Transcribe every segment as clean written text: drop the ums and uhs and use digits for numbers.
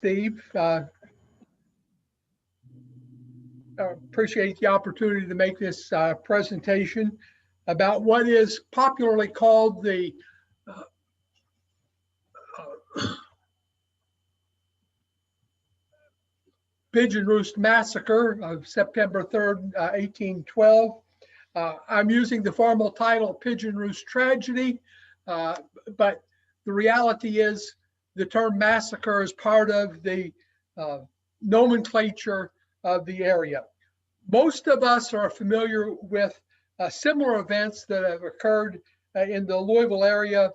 Steve. Appreciate the opportunity to make this presentation about what is popularly called the Pigeon Roost Massacre of September 3rd, 1812. I'm using the formal title Pigeon Roost Tragedy, but the reality is the term massacre is part of the nomenclature of the area. Most of us are familiar with similar events that have occurred in the Louisville area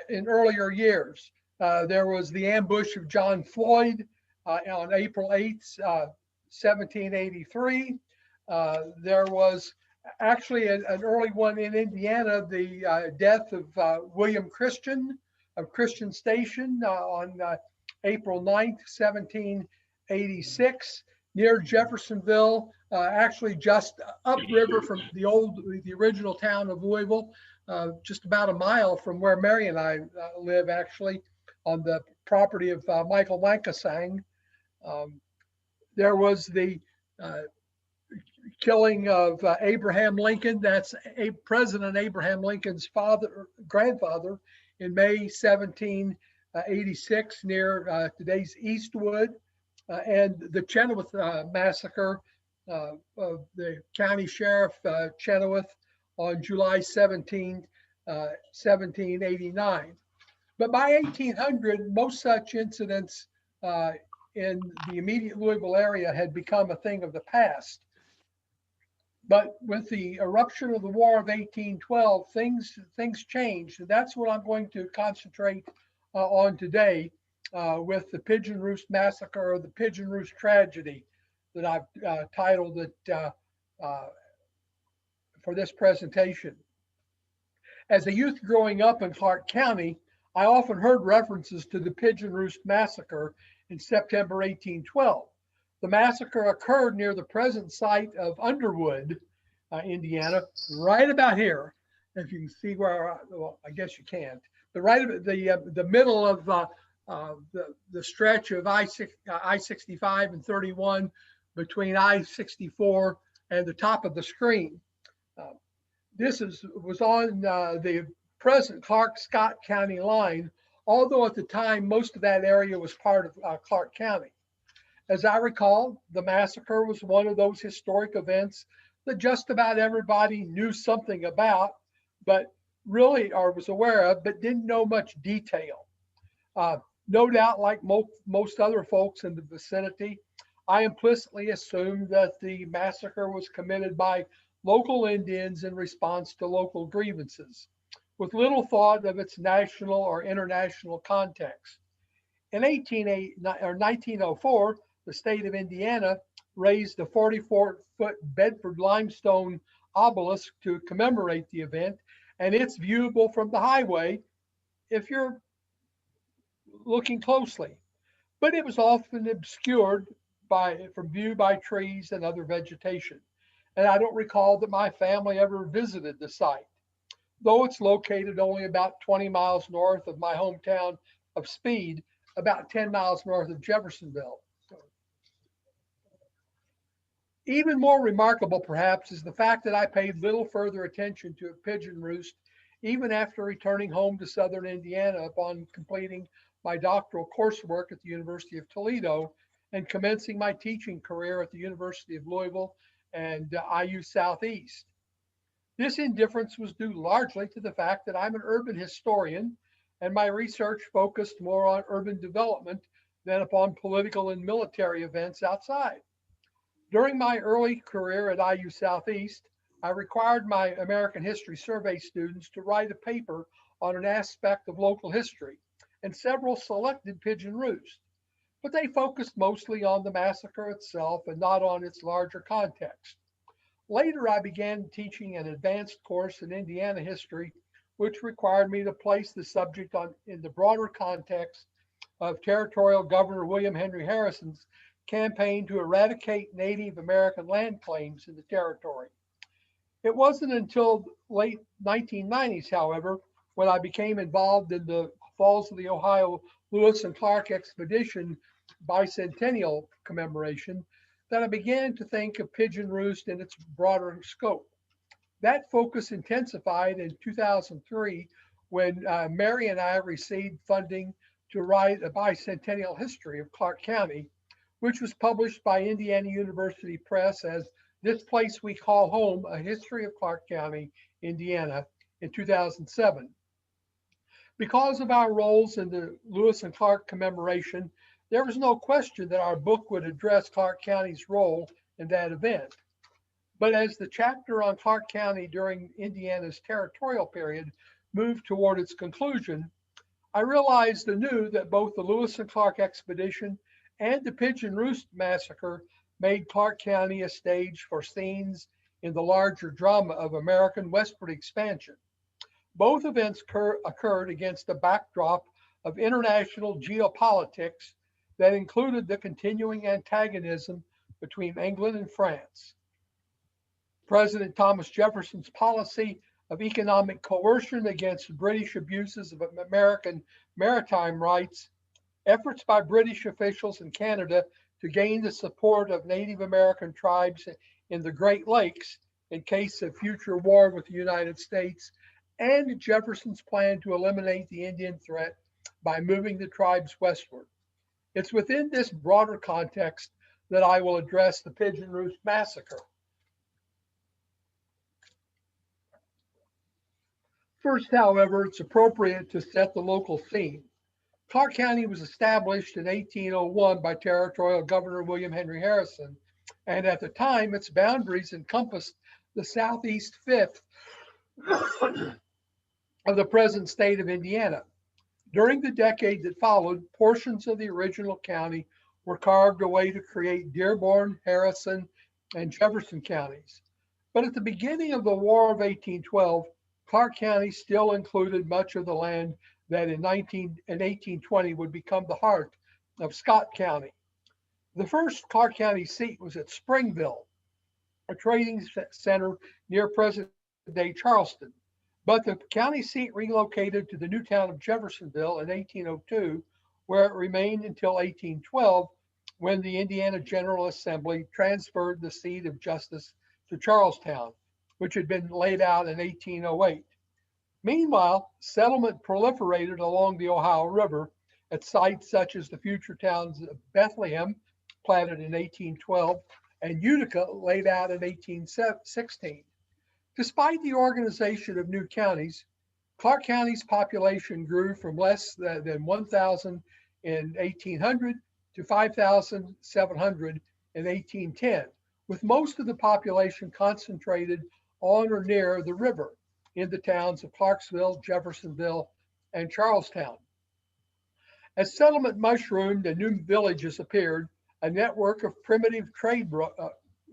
in earlier years. There was the ambush of John Floyd on April 8th, 1783. There was actually an early one in Indiana, the death of William Christian of Christian Station on April 9th, 1786, near Jeffersonville, actually just upriver from the original town of Louisville, just about a mile from where Mary and I live, actually, on the property of Michael Lankasang. There was the killing of Abraham Lincoln. That's President Abraham Lincoln's grandfather, in May 1786 near today's Eastwood, and the Chenoweth massacre of the county sheriff Chenoweth on July 17, 1789. But by 1800, most such incidents in the immediate Louisville area had become a thing of the past. But with the eruption of the War of 1812, things changed. And that's what I'm going to concentrate on today with the Pigeon Roost Massacre, or the Pigeon Roost Tragedy, that I've titled it for this presentation. As a youth growing up in Clark County, I often heard references to the Pigeon Roost Massacre in September 1812. The massacre occurred near the present site of Underwood, Indiana, right about here. If you can see where, well, I guess you can't, but right at the middle of the stretch of I-65 and 31 between I-64 and the top of the screen. This was on the present Clark-Scott County line, although at the time most of that area was part of Clark County. As I recall, the massacre was one of those historic events that just about everybody knew something about, but really, or was aware of, but didn't know much detail. No doubt, like most other folks in the vicinity, I implicitly assumed that the massacre was committed by local Indians in response to local grievances, with little thought of its national or international context. In 1904, the state of Indiana raised a 44-foot Bedford limestone obelisk to commemorate the event, and it's viewable from the highway if you're looking closely. But it was often obscured from view by trees and other vegetation. And I don't recall that my family ever visited the site, though it's located only about 20 miles north of my hometown of Speed, about 10 miles north of Jeffersonville. Even more remarkable, perhaps, is the fact that I paid little further attention to Pigeon Roost, even after returning home to Southern Indiana upon completing my doctoral coursework at the University of Toledo and commencing my teaching career at the University of Louisville and IU Southeast. This indifference was due largely to the fact that I'm an urban historian, and my research focused more on urban development than upon political and military events outside. During my early career at IU Southeast, I required my American History Survey students to write a paper on an aspect of local history, and several selected Pigeon Roost, but they focused mostly on the massacre itself and not on its larger context. Later, I began teaching an advanced course in Indiana history, which required me to place the subject in the broader context of Territorial Governor William Henry Harrison's campaign to eradicate Native American land claims in the territory. It wasn't until late 1990s, however, when I became involved in the Falls of the Ohio Lewis and Clark expedition bicentennial commemoration that I began to think of Pigeon Roost in its broader scope. That focus intensified in 2003 when Mary and I received funding to write a bicentennial history of Clark County, which was published by Indiana University Press as This Place We Call Home, A History of Clark County, Indiana, in 2007. Because of our roles in the Lewis and Clark commemoration, there was no question that our book would address Clark County's role in that event. But as the chapter on Clark County during Indiana's territorial period moved toward its conclusion, I realized anew that both the Lewis and Clark expedition and the Pigeon Roost massacre made Clark County a stage for scenes in the larger drama of American westward expansion. Both events occurred against a backdrop of international geopolitics that included the continuing antagonism between England and France. President Thomas Jefferson's policy of economic coercion against British abuses of American maritime rights, efforts by British officials in Canada to gain the support of Native American tribes in the Great Lakes in case of future war with the United States, and Jefferson's plan to eliminate the Indian threat by moving the tribes westward. It's within this broader context that I will address the Pigeon Roost Massacre. First, however, it's appropriate to set the local scene. Clark County was established in 1801 by Territorial Governor William Henry Harrison, and at the time, its boundaries encompassed the southeast fifth of the present state of Indiana. During the decade that followed, portions of the original county were carved away to create Dearborn, Harrison, and Jefferson counties. But at the beginning of the War of 1812, Clark County still included much of the land that in 1820 would become the heart of Scott County. The first Clark County seat was at Springville, a trading center near present-day Charleston. But the county seat relocated to the new town of Jeffersonville in 1802, where it remained until 1812, when the Indiana General Assembly transferred the seat of justice to Charlestown, which had been laid out in 1808. Meanwhile, settlement proliferated along the Ohio River at sites such as the future towns of Bethlehem, platted in 1812, and Utica, laid out in 1816. Despite the organization of new counties, Clark County's population grew from less than 1,000 in 1800 to 5,700 in 1810, with most of the population concentrated on or near the river in the towns of Clarksville, Jeffersonville, and Charlestown. As settlement mushroomed and new villages appeared, a network of primitive trade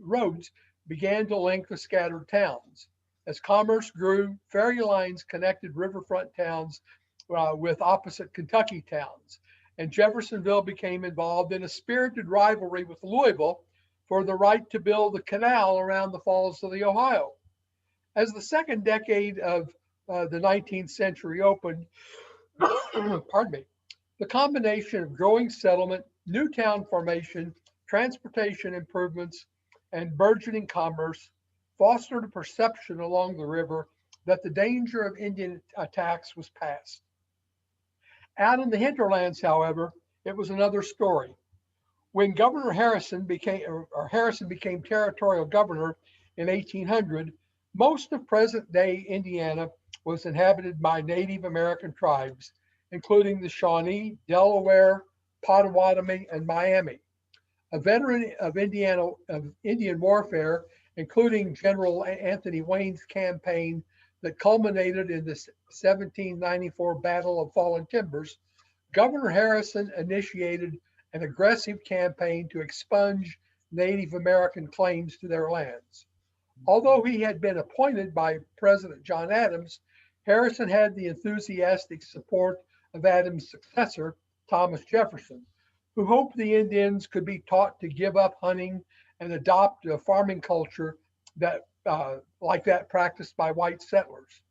roads began to link the scattered towns. As commerce grew, ferry lines connected riverfront towns with opposite Kentucky towns, and Jeffersonville became involved in a spirited rivalry with Louisville for the right to build a canal around the falls of the Ohio. As the second decade of the 19th century opened, pardon me, the combination of growing settlement, new town formation, transportation improvements, and burgeoning commerce fostered a perception along the river that the danger of Indian attacks was past. Out in the hinterlands, however, it was another story. When Governor Harrison became territorial governor in 1800, most of present-day Indiana was inhabited by Native American tribes, including the Shawnee, Delaware, Potawatomi, and Miami. A veteran of Indian warfare, including General Anthony Wayne's campaign that culminated in the 1794 Battle of Fallen Timbers, Governor Harrison initiated an aggressive campaign to expunge Native American claims to their lands. Although he had been appointed by President John Adams, Harrison had the enthusiastic support of Adams' successor, Thomas Jefferson, who hoped the Indians could be taught to give up hunting and adopt a farming culture that, like that practiced by white settlers.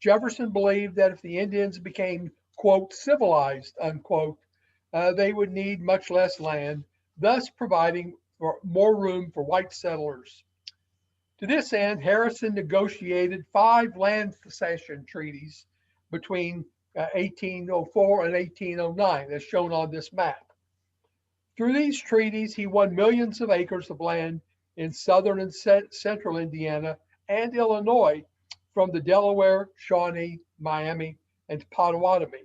Jefferson believed that if the Indians became, quote, civilized, unquote, they would need much less land, thus providing for more room for white settlers. To this end, Harrison negotiated 5 land cession treaties between 1804 and 1809, as shown on this map. Through these treaties, he won millions of acres of land in southern and central Indiana and Illinois from the Delaware, Shawnee, Miami, and Potawatomi.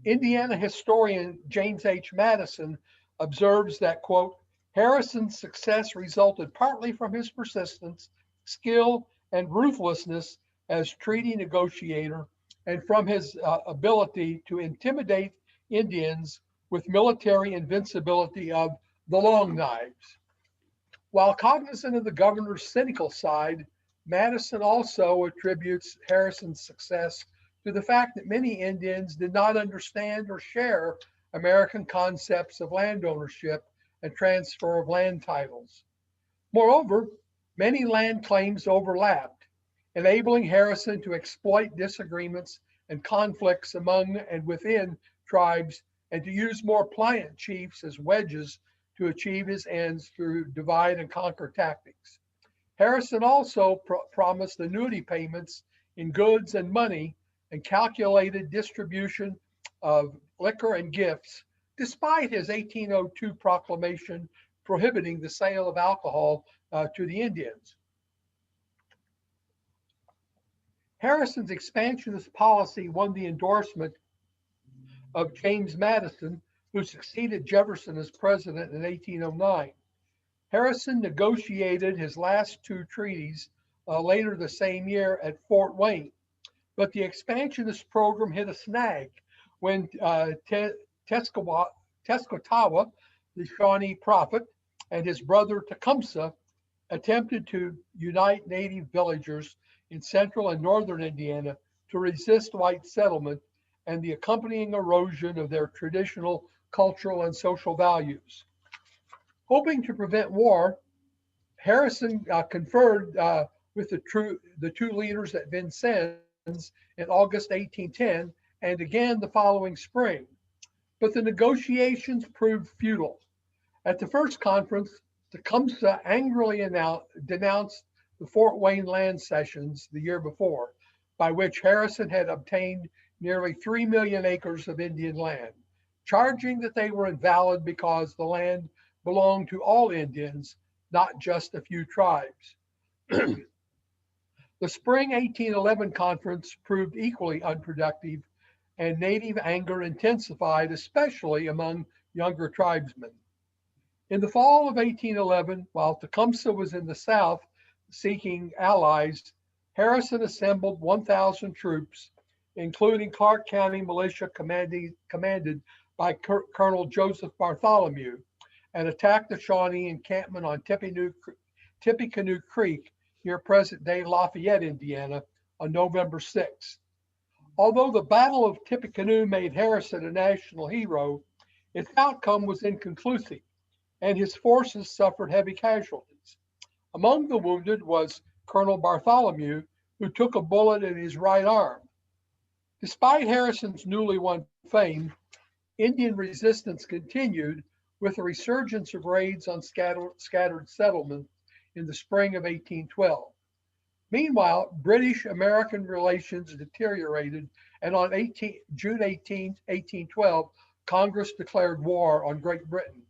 Indiana historian James H. Madison observes that, quote, Harrison's success resulted partly from his persistence, skill, and ruthlessness as treaty negotiator, and from his ability to intimidate Indians with military invincibility of the Long Knives. While cognizant of the governor's cynical side, Madison also attributes Harrison's success to the fact that many Indians did not understand or share American concepts of land ownership and transfer of land titles. Moreover, many land claims overlapped, enabling Harrison to exploit disagreements and conflicts among and within tribes and to use more pliant chiefs as wedges to achieve his ends through divide and conquer tactics. Harrison also promised annuity payments in goods and money and calculated distribution of liquor and gifts, despite his 1802 proclamation prohibiting the sale of alcohol to the Indians. Harrison's expansionist policy won the endorsement of James Madison, who succeeded Jefferson as president in 1809. Harrison negotiated his last 2 treaties later the same year at Fort Wayne, but the expansionist program hit a snag when Tenskwatawa, the Shawnee prophet, and his brother Tecumseh attempted to unite native villagers in central and northern Indiana to resist white settlement and the accompanying erosion of their traditional cultural and social values. Hoping to prevent war, Harrison conferred with the 2 leaders at Vincennes in August 1810 and again the following spring. But the negotiations proved futile. At the first conference, Tecumseh angrily denounced the Fort Wayne land cessions the year before, by which Harrison had obtained nearly 3 million acres of Indian land, charging that they were invalid because the land belonged to all Indians, not just a few tribes. The spring 1811 conference proved equally unproductive, and native anger intensified, especially among younger tribesmen. In the fall of 1811, while Tecumseh was in the South seeking allies, Harrison assembled 1,000 troops, including Clark County militia commanded by Colonel Joseph Bartholomew, and attacked the Shawnee encampment on Tippecanoe Creek near present-day Lafayette, Indiana, on November 6. Although the Battle of Tippecanoe made Harrison a national hero, its outcome was inconclusive, and his forces suffered heavy casualties. Among the wounded was Colonel Bartholomew, who took a bullet in his right arm. Despite Harrison's newly won fame, Indian resistance continued with a resurgence of raids on scattered settlements in the spring of 1812. Meanwhile, British-American relations deteriorated, and on June 18, 1812, Congress declared war on Great Britain.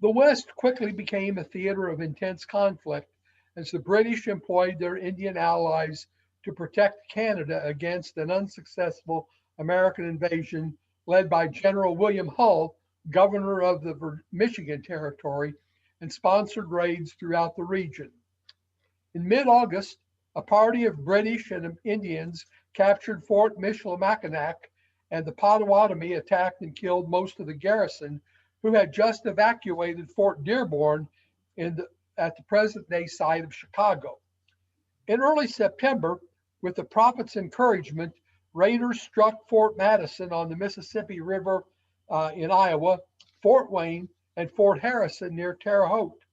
The West quickly became a theater of intense conflict as the British employed their Indian allies to protect Canada against an unsuccessful American invasion led by General William Hull, governor of the Michigan Territory, and sponsored raids throughout the region. In mid-August, a party of British and Indians captured Fort Michilimackinac, and the Potawatomi attacked and killed most of the garrison, who had just evacuated Fort Dearborn at the present-day site of Chicago. In early September, with the prophet's encouragement, raiders struck Fort Madison on the Mississippi River in Iowa, Fort Wayne, and Fort Harrison near Terre Haute.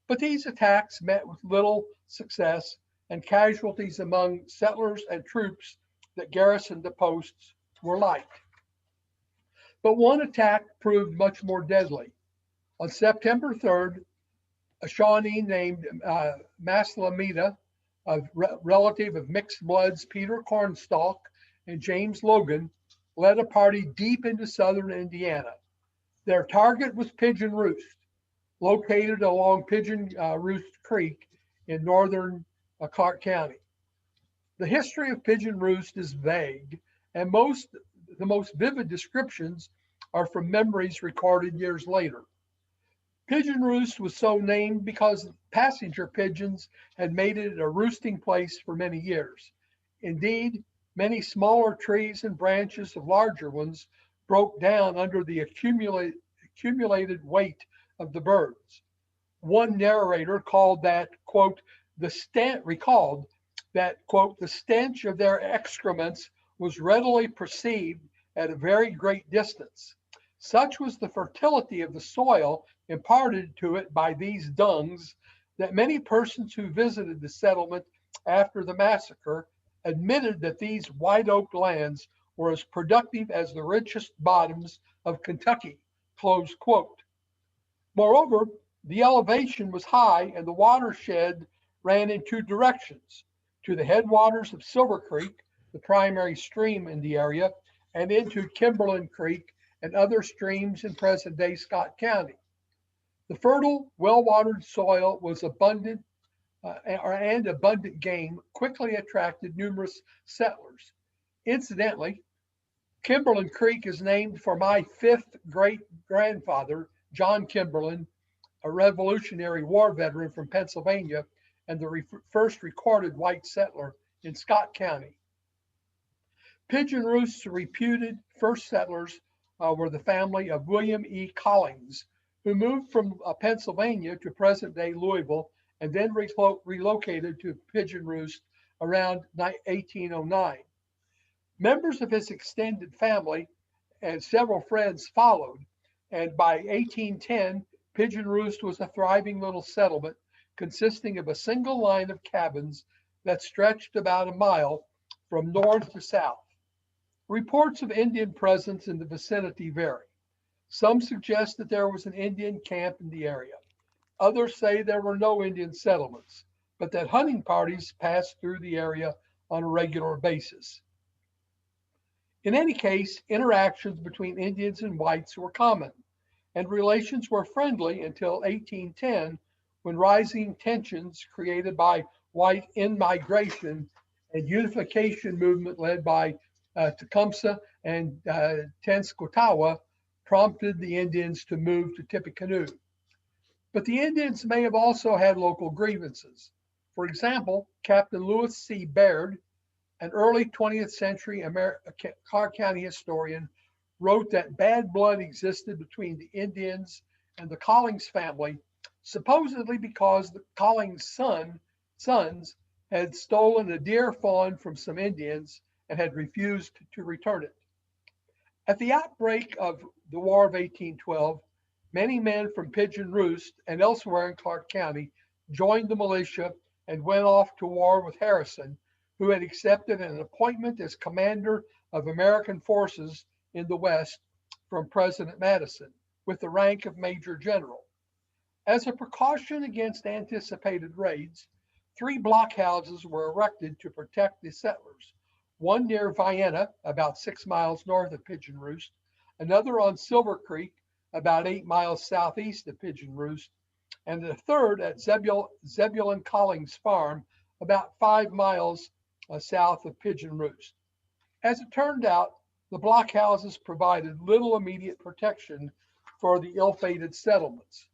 But these attacks met with little success, and casualties among settlers and troops that garrisoned the posts were light. But one attack proved much more deadly. On September 3rd, a Shawnee named Massalamita, a relative of mixed bloods Peter Cornstalk and James Logan, led a party deep into southern Indiana. Their target was Pigeon Roost, located along Pigeon Roost Creek in northern Clark County. The history of Pigeon Roost is vague, and the most vivid descriptions are from memories recorded years later. Pigeon Roost was so named because passenger pigeons had made it a roosting place for many years. Indeed, many smaller trees and branches of larger ones broke down under the accumulated weight of the birds. One narrator called that, quote, recalled that, quote, the stench of their excrements was readily perceived at a very great distance. Such was the fertility of the soil imparted to it by these dungs that many persons who visited the settlement after the massacre admitted that these white oak lands were as productive as the richest bottoms of Kentucky, close quote. Moreover, the elevation was high and the watershed ran in two directions, to the headwaters of Silver Creek, the primary stream in the area, and into Kimberlin Creek and other streams in present-day Scott County. The fertile, well-watered soil was abundant and abundant game quickly attracted numerous settlers. Incidentally, Kimberlin Creek is named for my fifth great-grandfather, John Kimberlin, a Revolutionary War veteran from Pennsylvania and the first recorded white settler in Scott County. Pigeon Roost's reputed first settlers were the family of William E. Collins, who moved from Pennsylvania to present-day Louisville and then relocated to Pigeon Roost around 1809. Members of his extended family and several friends followed, and by 1810, Pigeon Roost was a thriving little settlement consisting of a single line of cabins that stretched about a mile from north to south. Reports of Indian presence in the vicinity vary. Some suggest that there was an Indian camp in the area. Others say there were no Indian settlements, but that hunting parties passed through the area on a regular basis. In any case, interactions between Indians and whites were common, and relations were friendly until 1810, when rising tensions created by white in-migration and unification movement led by Tecumseh and Tenskwatawa prompted the Indians to move to Tippecanoe. But the Indians may have also had local grievances. For example, Captain Lewis C. Baird, an early 20th century Clark County historian, wrote that bad blood existed between the Indians and the Collins family, supposedly because the Collins sons had stolen a deer fawn from some Indians and had refused to return it. At the outbreak of the War of 1812, many men from Pigeon Roost and elsewhere in Clark County joined the militia and went off to war with Harrison, who had accepted an appointment as commander of American forces in the West from President Madison, with the rank of Major General. As a precaution against anticipated raids, 3 blockhouses were erected to protect the settlers, one near Vienna, about 6 miles north of Pigeon Roost, another on Silver Creek, about 8 miles southeast of Pigeon Roost, and a third at Zebulon Collins Farm, about 5 miles south of Pigeon Roost. As it turned out, the blockhouses provided little immediate protection for the ill-fated settlements.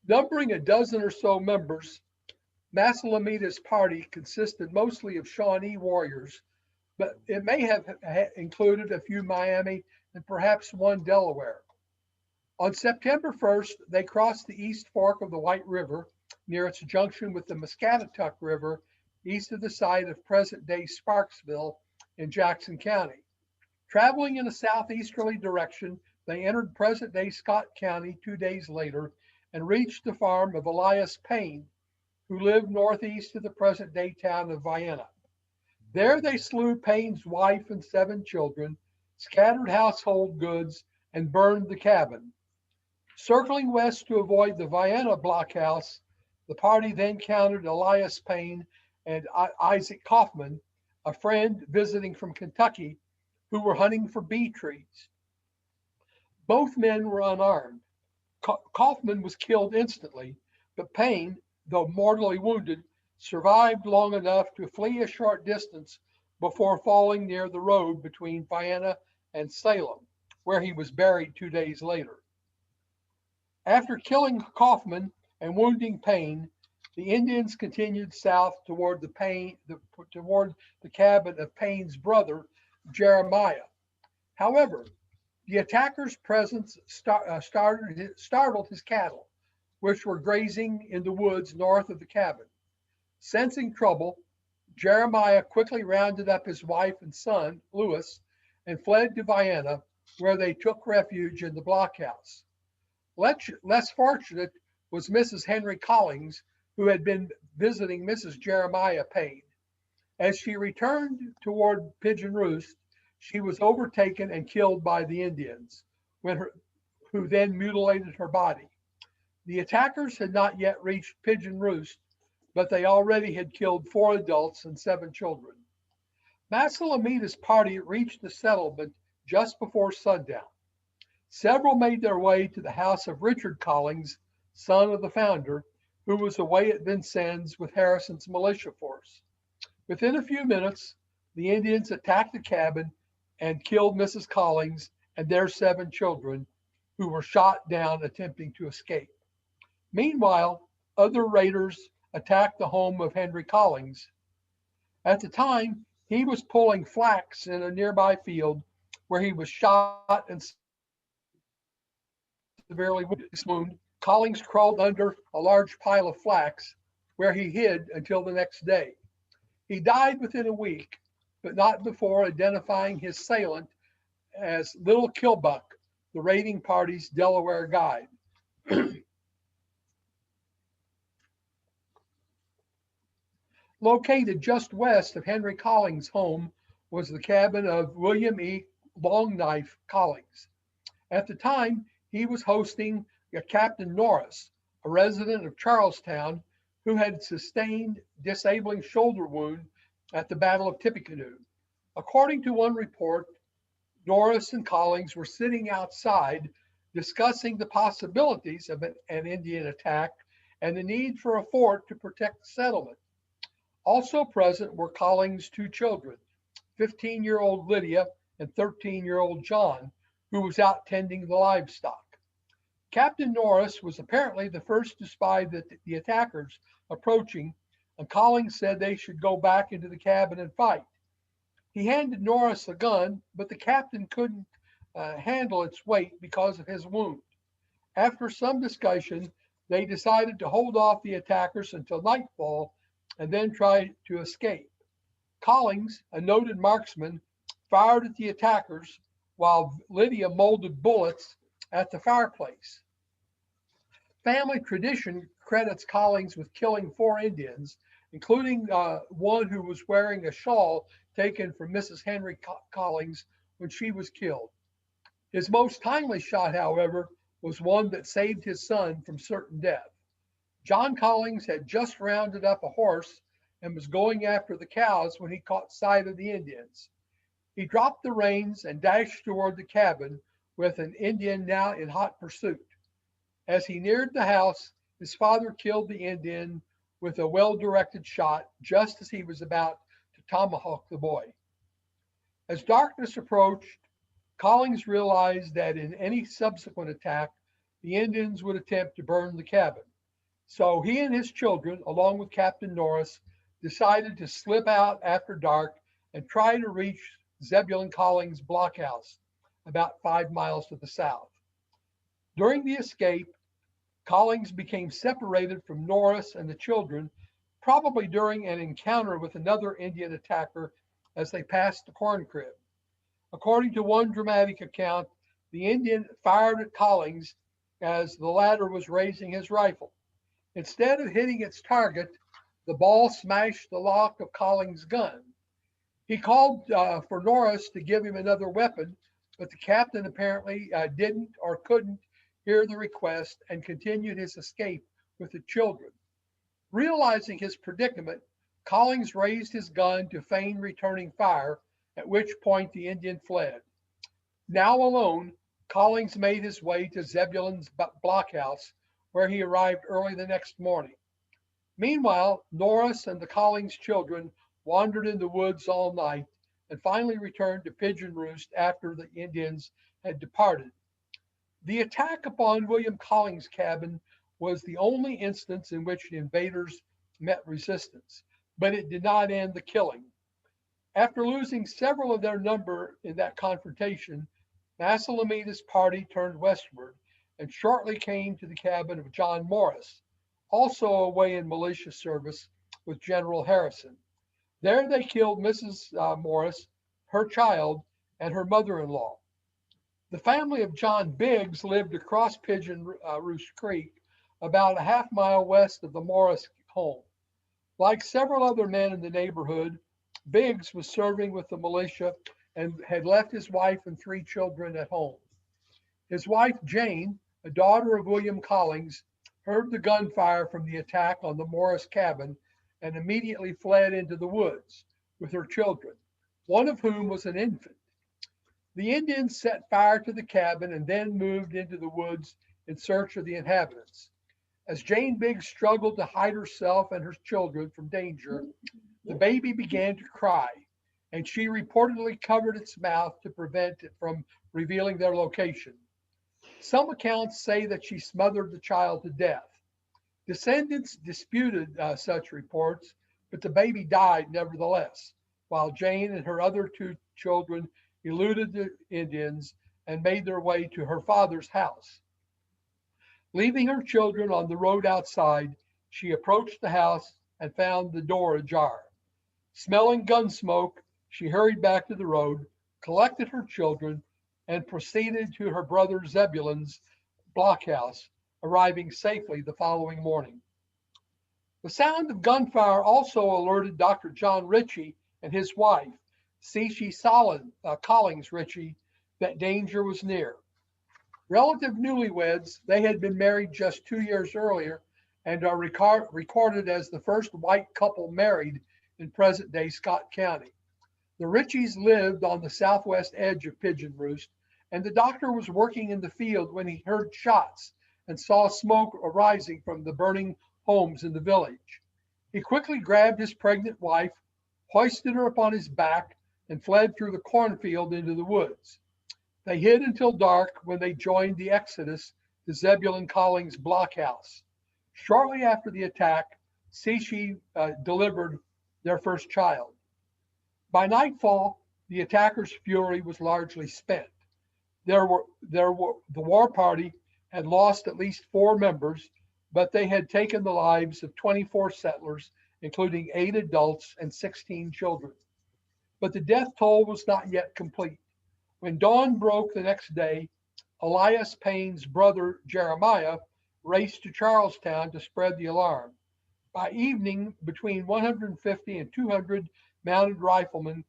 Numbering a dozen or so members, Massalamita's party consisted mostly of Shawnee warriors, but it may have included a few Miami and perhaps one Delaware. On September 1st, they crossed the East Fork of the White River near its junction with the Muscatatuck River east of the site of present-day Sparksville in Jackson County. Traveling in a southeasterly direction, they entered present-day Scott County 2 days later and reached the farm of Elias Payne, who lived northeast of the present-day town of Vienna. There they slew Payne's wife and 7 children, scattered household goods, and burned the cabin. Circling west to avoid the Vienna blockhouse, the party then countered Elias Payne and Isaac Kaufman, a friend visiting from Kentucky, who were hunting for bee trees. Both men were unarmed. Kaufman was killed instantly, but Payne, though mortally wounded, survived long enough to flee a short distance before falling near the road between Vienna and Salem, where he was buried 2 days later. After killing Kaufman and wounding Payne, the Indians continued south toward the cabin of Payne's brother, Jeremiah. However, the attackers' presence startled his cattle, which were grazing in the woods north of the cabin. Sensing trouble, Jeremiah quickly rounded up his wife and son, Lewis, and fled to Vienna, where they took refuge in the blockhouse. Less fortunate was Mrs. Henry Collins, who had been visiting Mrs. Jeremiah Payne. As she returned toward Pigeon Roost, she was overtaken and killed by the Indians, who then mutilated her body. The attackers had not yet reached Pigeon Roost, but they already had killed 4 adults and 7 children. Massalamita's party reached the settlement just before sundown. Several made their way to the house of Richard Collins, son of the founder, who was away at Vincennes with Harrison's militia force. Within a few minutes, the Indians attacked the cabin and killed Mrs. Collins and their 7 children, who were shot down attempting to escape. Meanwhile, other raiders attacked the home of Henry Collins. At the time, he was pulling flax in a nearby field where he was shot and severely wounded. Collins crawled under a large pile of flax, where he hid until the next day. He died within a week, but not before identifying his assailant as Little Killbuck, the raiding party's Delaware guide. Located just west of Henry Collins' home was the cabin of William E. Longknife Collins. At the time, he was hosting Captain Norris, a resident of Charlestown, who had sustained disabling shoulder wound at the Battle of Tippecanoe. According to one report, Norris and Collins were sitting outside discussing the possibilities of an Indian attack and the need for a fort to protect the settlement. Also present were Collins' 2 children, 15-year-old Lydia and 13-year-old John, who was out tending the livestock. Captain Norris was apparently the first to spy the attackers approaching, and Collins said they should go back into the cabin and fight. He handed Norris a gun, but the captain couldn't handle its weight because of his wound. After some discussion, they decided to hold off the attackers until nightfall and then try to escape. Collins, a noted marksman, fired at the attackers while Lydia molded bullets at the fireplace. Family tradition credits Collins with killing 4 Indians, including one who was wearing a shawl taken from Mrs. Henry Collins when she was killed. His most timely shot, however, was one that saved his son from certain death. John Collins had just rounded up a horse and was going after the cows when he caught sight of the Indians. He dropped the reins and dashed toward the cabin with an Indian now in hot pursuit. As he neared the house, his father killed the Indian with a well-directed shot just as he was about to tomahawk the boy. As darkness approached, Collins realized that in any subsequent attack, the Indians would attempt to burn the cabin. So he and his children, along with Captain Norris, decided to slip out after dark and try to reach Zebulon Collins' blockhouse, about 5 miles to the south. During the escape, Collins became separated from Norris and the children, probably during an encounter with another Indian attacker as they passed the corn crib. According to one dramatic account, the Indian fired at Collins as the latter was raising his rifle. Instead of hitting its target, the ball smashed the lock of Collins' gun. He called for Norris to give him another weapon, but the captain apparently didn't or couldn't hear the request and continued his escape with the children. Realizing his predicament, Collins raised his gun to feign returning fire, at which point the Indian fled. Now alone, Collins made his way to Zebulon's blockhouse, where he arrived early the next morning. Meanwhile, Norris and the Collins children wandered in the woods all night and finally returned to Pigeon Roost after the Indians had departed. The attack upon William Collins' cabin was the only instance in which the invaders met resistance, but it did not end the killing. After losing several of their number in that confrontation, Massalemita's party turned westward and shortly came to the cabin of John Morris, also away in militia service with General Harrison. There they killed Mrs. Morris, her child, and her mother-in-law. The family of John Biggs lived across Pigeon Roost Creek, about a half mile west of the Morris home. Like several other men in the neighborhood, Biggs was serving with the militia and had left his wife and 3 children at home. His wife, Jane, a daughter of William Collins, heard the gunfire from the attack on the Morris cabin and immediately fled into the woods with her children, one of whom was an infant. The Indians set fire to the cabin and then moved into the woods in search of the inhabitants. As Jane Biggs struggled to hide herself and her children from danger, the baby began to cry, and she reportedly covered its mouth to prevent it from revealing their location. Some accounts say that she smothered the child to death. Descendants disputed such reports, but the baby died nevertheless, while Jane and her other 2 children eluded the Indians and made their way to her father's house. Leaving her children on the road outside, she approached the house and found the door ajar. Smelling gun smoke, she hurried back to the road, collected her children, and proceeded to her brother Zebulon's blockhouse, arriving safely the following morning. The sound of gunfire also alerted Dr. John Ritchie and his wife, C.C. Collins Ritchie, that danger was near. Relative newlyweds, they had been married just 2 years earlier and are recorded as the first white couple married in present-day Scott County. The Ritchies lived on the southwest edge of Pigeon Roost, and the doctor was working in the field when he heard shots and saw smoke arising from the burning homes in the village. He quickly grabbed his pregnant wife, hoisted her upon his back, and fled through the cornfield into the woods. They hid until dark when they joined the exodus to Zebulon Collins' blockhouse. Shortly after the attack, Cici delivered their first child. By nightfall, the attackers' fury was largely spent. The war party had lost at least 4 members, but they had taken the lives of 24 settlers, including 8 adults and 16 children. But the death toll was not yet complete. When dawn broke the next day, Elias Payne's brother Jeremiah raced to Charlestown to spread the alarm. By evening, between 150 and 200 mounted riflemen,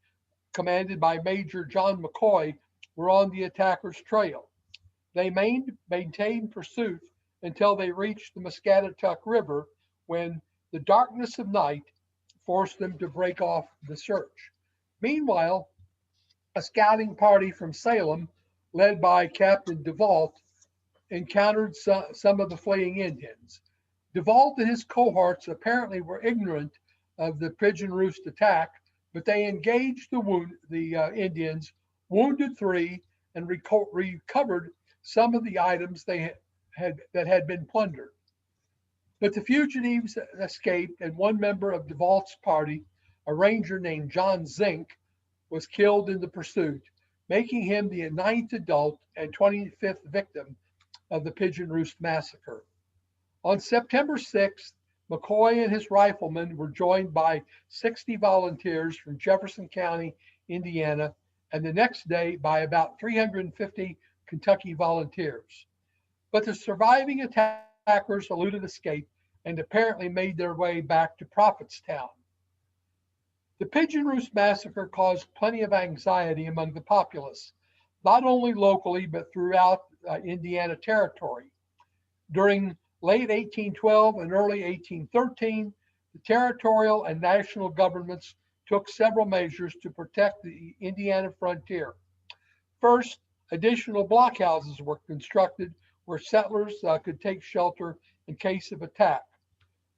commanded by Major John McCoy, were on the attackers' trail. They maintained pursuit until they reached the Muscatatuck River, when the darkness of night forced them to break off the search. Meanwhile, a scouting party from Salem, led by Captain DeVault, encountered some of the fleeing Indians. DeVault and his cohorts apparently were ignorant of the Pigeon Roost attack, but they engaged the Indians, wounded 3, and recovered some of the items that had been plundered. But the fugitives escaped, and one member of DeVault's party, a ranger named John Zink, was killed in the pursuit, making him the 9th adult and 25th victim of the Pigeon Roost massacre. On September 6th, McCoy and his riflemen were joined by 60 volunteers from Jefferson County, Indiana, and the next day by about 350 Kentucky volunteers. But the surviving attackers eluded escape and apparently made their way back to Prophetstown. The Pigeon Roost massacre caused plenty of anxiety among the populace. not only locally, but throughout Indiana Territory. During late 1812 and early 1813, the territorial and national governments took several measures to protect the Indiana frontier. First, additional blockhouses were constructed where settlers could take shelter in case of attack.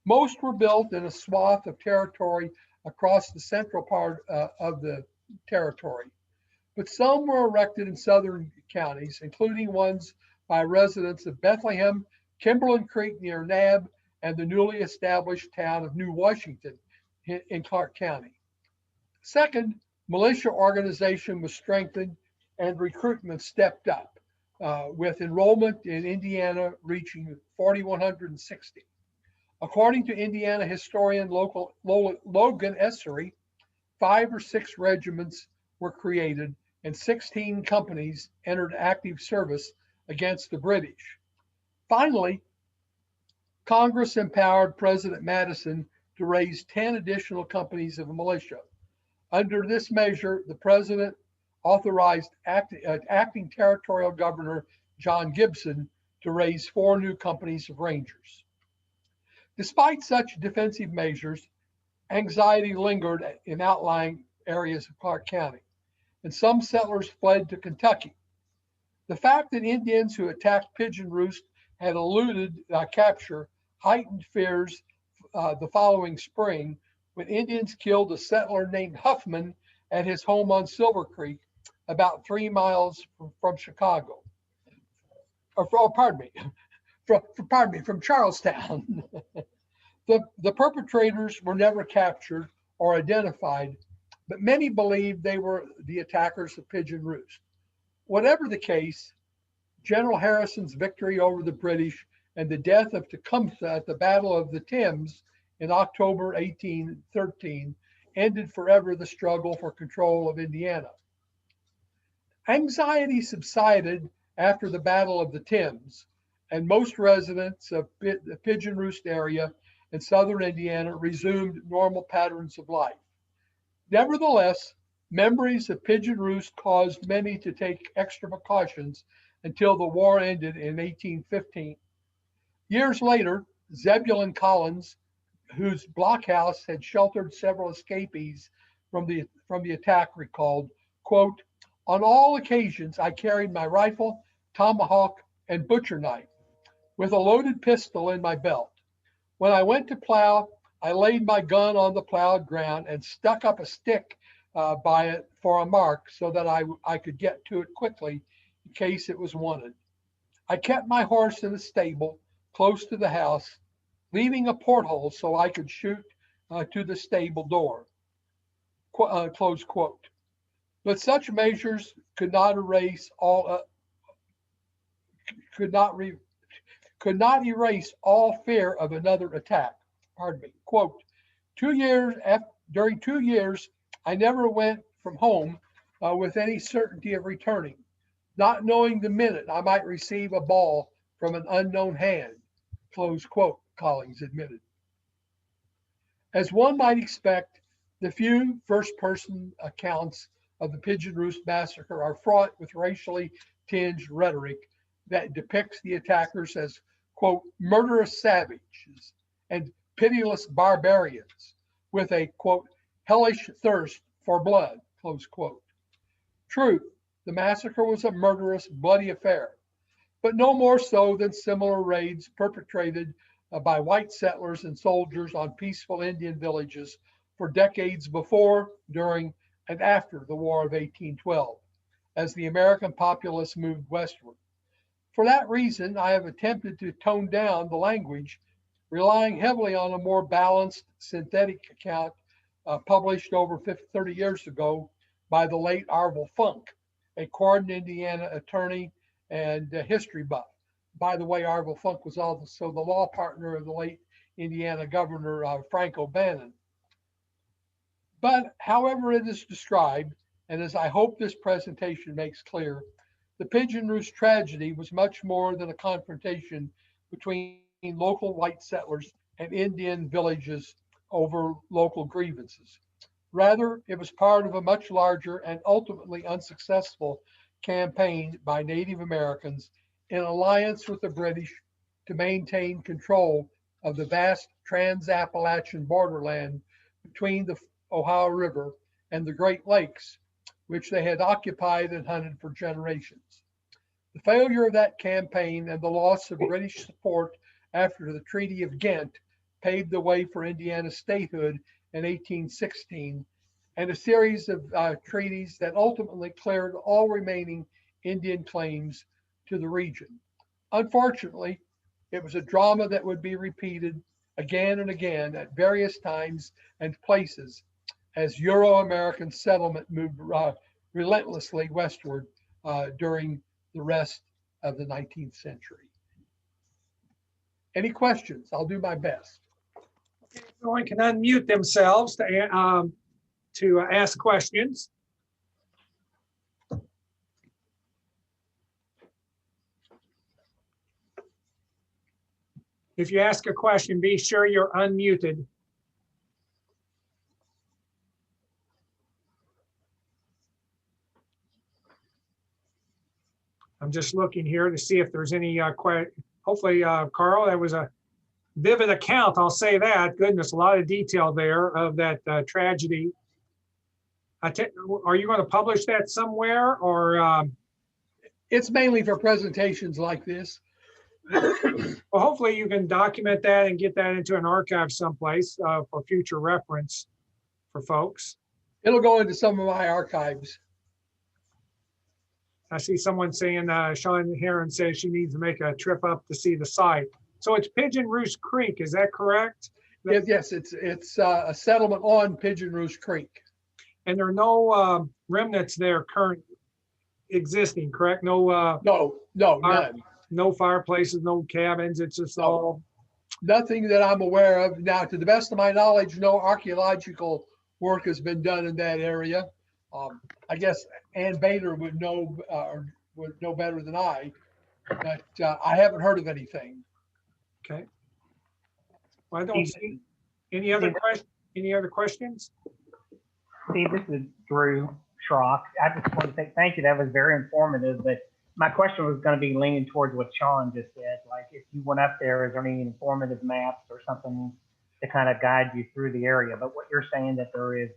Most were built in a swath of territory across the central part of the territory, but some were erected in southern counties, including ones by residents of Bethlehem, Kimberlin Creek near Nab, and the newly established town of New Washington in Clark County. Second, militia organization was strengthened and recruitment stepped up, with enrollment in Indiana reaching 4,160. According to Indiana historian Logan Essery, 5 or 6 regiments were created and 16 companies entered active service against the British. Finally, Congress empowered President Madison to raise 10 additional companies of militia. Under this measure, the president authorized acting territorial governor John Gibson to raise 4 new companies of Rangers. Despite such defensive measures, anxiety lingered in outlying areas of Clark County, and some settlers fled to Kentucky. The fact that Indians who attacked Pigeon Roost had eluded capture heightened fears the following spring when Indians killed a settler named Huffman at his home on Silver Creek, about 3 miles from Chicago. From Charlestown. The perpetrators were never captured or identified, but many believed they were the attackers of Pigeon Roost. Whatever the case, General Harrison's victory over the British and the death of Tecumseh at the Battle of the Thames in October 1813 ended forever the struggle for control of Indiana. Anxiety subsided after the Battle of the Thames, and most residents of the Pigeon Roost area in southern Indiana resumed normal patterns of life. Nevertheless, memories of Pigeon Roost caused many to take extra precautions until the war ended in 1815. Years later, Zebulon Collins, whose blockhouse had sheltered several escapees from the attack, recalled, quote, "On all occasions I carried my rifle, tomahawk, and butcher knife, with a loaded pistol in my belt. When I went to plow, I laid my gun on the plowed ground and stuck up a stick by it for a mark so that I could get to it quickly in case it was wanted. I kept my horse in the stable close to the house, leaving a porthole so I could shoot to the stable door." Close quote. But such measures could not erase all fear of another attack. Pardon me. Quote, during 2 years, I never went from home with any certainty of returning, not knowing the minute I might receive a ball from an unknown hand. Close quote, Collins admitted. As one might expect, the few first-person accounts of the Pigeon Roost massacre are fraught with racially tinged rhetoric that depicts the attackers as, quote, murderous savages and pitiless barbarians with a, quote, hellish thirst for blood, close quote. True, the massacre was a murderous, bloody affair, but no more so than similar raids perpetrated by white settlers and soldiers on peaceful Indian villages for decades before, during, and after the War of 1812, as the American populace moved westward. For that reason, I have attempted to tone down the language, relying heavily on a more balanced, synthetic account published over 30 years ago by the late Arvil Funk, a Corydon, Indiana attorney and history buff. By the way, Arvil Funk was also the law partner of the late Indiana Governor Frank O'Bannon. But however it is described, and as I hope this presentation makes clear, the Pigeon Roost tragedy was much more than a confrontation between local white settlers and Indian villages over local grievances. Rather, it was part of a much larger and ultimately unsuccessful campaign by Native Americans in alliance with the British to maintain control of the vast trans-Appalachian borderland between the Ohio River and the Great Lakes, which they had occupied and hunted for generations. The failure of that campaign and the loss of British support after the Treaty of Ghent paved the way for Indiana's statehood in 1816, and a series of treaties that ultimately cleared all remaining Indian claims to the region. Unfortunately, it was a drama that would be repeated again and again at various times and places as Euro-American settlement moved relentlessly westward during the rest of the 19th century. Any questions? I'll do my best. Everyone can unmute themselves to ask questions. If you ask a question, be sure you're unmuted. I'm just looking here to see if there's any hopefully, Carl, that was a vivid account, I'll say that. Goodness, a lot of detail there of that tragedy. Are you going to publish that somewhere, or? It's mainly for presentations like this. Well, hopefully you can document that and get that into an archive someplace for future reference for folks. It'll go into some of my archives. I see someone saying, Sean Heron says she needs to make a trip up to see the site. So it's Pigeon Roost Creek, is that correct? Yes, it's a settlement on Pigeon Roost Creek. And there are no remnants there current existing, correct? No. No, none. No fireplaces, no cabins. It's just all. Nothing that I'm aware of. Now, to the best of my knowledge, no archaeological work has been done in that area. I guess Ann Bader would know better than I, but I haven't heard of anything. Okay. Well, I don't see any other questions. Any other questions? Steve, this is Drew Schrock. I just want to say thank you. That was very informative. But my question was going to be leaning towards what Sean just said. Like, if you went up there, is there any informative maps or something to kind of guide you through the area? But what you're saying that there is.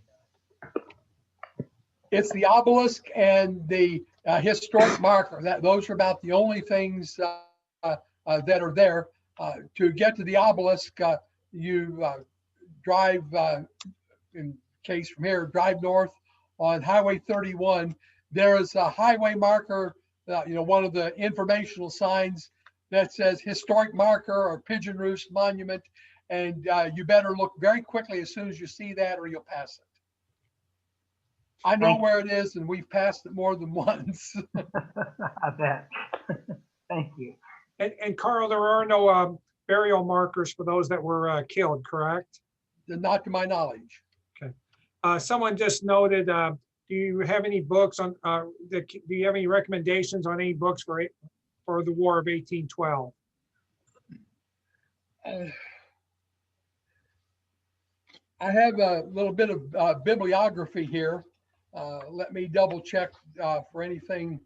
It's the obelisk and the historic marker. Those are about the only things that are there. To get to the obelisk, you drive, in case from here, drive north on Highway 31. There is a highway marker, one of the informational signs that says historic marker or Pigeon Roost Monument. And you better look very quickly as soon as you see that or you'll pass it. I know where it is, and we've passed it more than once. I bet. Thank you. And Carl, there are no burial markers for those that were killed, correct? Not to my knowledge. Okay. Someone just noted, do you have any books on, do you have any recommendations on any books for the War of 1812? I have a little bit of bibliography here. Let me double check for anything